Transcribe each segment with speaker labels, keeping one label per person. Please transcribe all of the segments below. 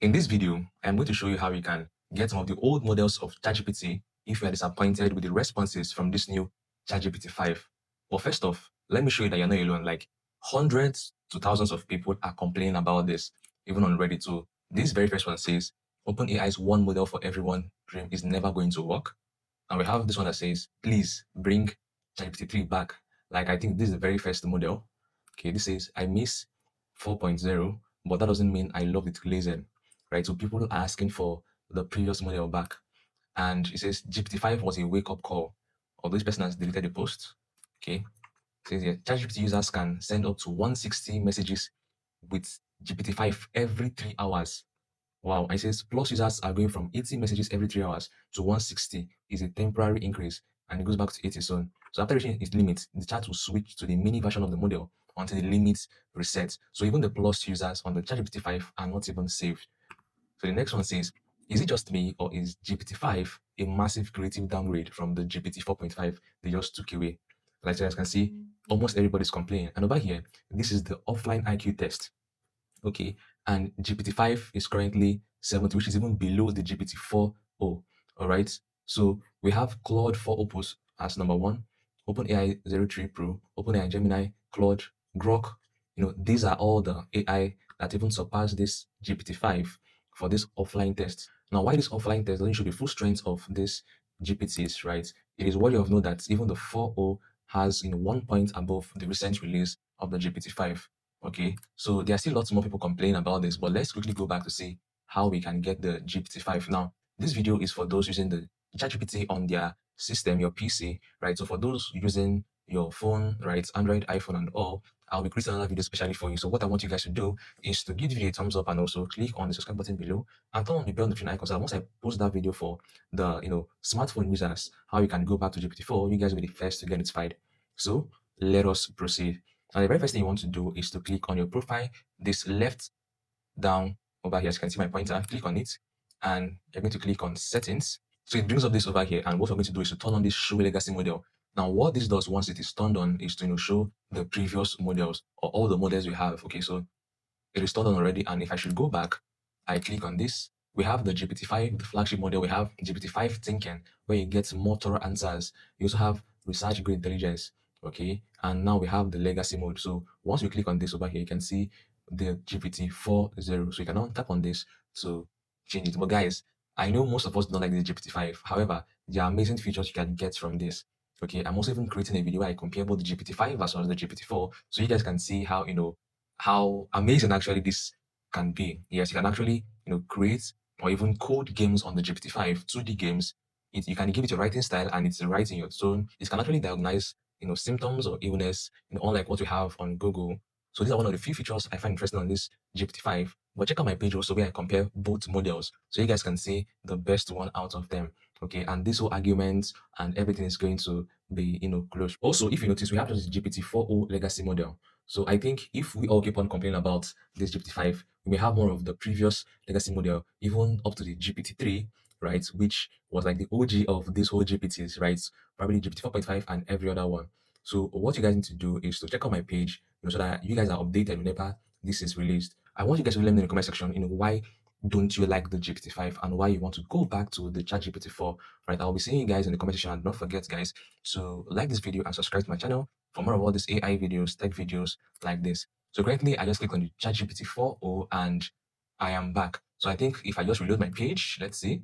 Speaker 1: In this video, I'm going to show you how you can get some of the old models of ChatGPT if you are disappointed with the responses from this new ChatGPT 5. But first off, let me show you that you're not alone. Like hundreds to thousands of people are complaining about this, even on Reddit. So this very first one says, OpenAI's one model for everyone dream is never going to work. And we have this one that says, please bring ChatGPT 3 back. Like I think this is the very first model. Okay, this says, I miss 4.0, but that doesn't mean I love it glazing, right? So people are asking for the previous model back. And it says GPT-5 was a wake-up call. Although this person has deleted the post. Okay. It says here, ChatGPT users can send up to 160 messages with GPT-5 every 3 hours. Wow. And it says plus users are going from 80 messages every 3 hours to 160 is a temporary increase, and it goes back to 80 soon. So after reaching its limit, the chat will switch to the mini version of the model until the limit resets. So even the plus users on the ChatGPT 5 are not even saved. So the next one says, is it just me or is GPT-5 a massive creative downgrade from the GPT 4.5 they just took away? Like you guys can see, almost everybody's complaining. And over here, this is the offline IQ test. Okay, and GPT-5 is currently 70, which is even below the GPT 4.0. All right, so we have Claude 4 Opus as number 1, OpenAI 03 Pro, OpenAI Gemini, Claude, Grok. These are all the AI that even surpass this GPT-5 for this offline test. Now, why this offline test doesn't show the full strength of this GPTs, right? It is worthy of note that even the 4.0 has 1 point above the recent release of the GPT-5. Okay, so there are still lots more people complaining about this, but let's quickly go back to see how we can get the GPT-5. Now, this video is for those using the ChatGPT on their system, your PC, right? So for those using your phone, right, Android, iPhone, and all, I'll be creating another video especially for you. So what I want you guys to do is to give the video a thumbs up and also click on the subscribe button below and turn on the bell notification icon. So once I post that video for the smartphone users, how you can go back to GPT-4, you guys will be the first to get notified. So let us proceed. Now, the very first thing you want to do is to click on your profile, this left down over here. As you can see my pointer, click on it, and you're going to click on settings. So it brings up this over here, and what we're going to do is to turn on this show legacy model. Now, what this does once it is turned on is to show the previous models or all the models we have. Okay, so it is turned on already, and if I should go back, I click on this. We have the GPT-5, the flagship model. We have GPT-5 Thinking, where you get more thorough answers. You also have research grade intelligence. Okay, and now we have the legacy mode. So once you click on this over here, you can see the GPT 4.0. So you can now tap on this to change it. But guys, I know most of us don't like the GPT 5. However, there are amazing features you can get from this. Okay, I'm also even creating a video where I compare both the GPT 5 versus the GPT 4, so you guys can see how amazing actually this can be. Yes, you can actually create or even code games on the GPT 5, 2D games. You can give it a writing style and it's writing your tone. It can actually diagnose symptoms or illness, unlike what we have on Google. So these are one of the few features I find interesting on this GPT-5. But check out my page also where I compare both models, so you guys can see the best one out of them. Okay, and this whole argument and everything is going to be close. Also, if you notice, we have this GPT 4.0 legacy model. So I think if we all keep on complaining about this GPT-5, we may have more of the previous legacy model, even up to the GPT-3, right, which was like the OG of this whole GPTs, right? Probably GPT 4.5 and every other one. So what you guys need to do is to check out my page, so that you guys are updated whenever this is released. I want you guys to let me know in the comment section, why don't you like the GPT-5 and why you want to go back to the ChatGPT 4, right? I'll be seeing you guys in the comment section, and don't forget, guys, to like this video and subscribe to my channel for more of all these AI videos, tech videos like this. So currently, I just click on the ChatGPT 4.0 and I am back. So I think if I just reload my page, let's see.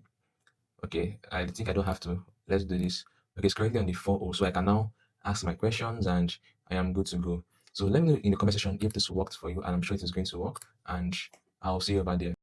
Speaker 1: Okay, I think I don't have to. Let's do this. Okay, it's currently on the 4.0, so I can now ask my questions and I am good to go. So let me know in the comment section if this worked for you, and I'm sure it is going to work, and I'll see you over there.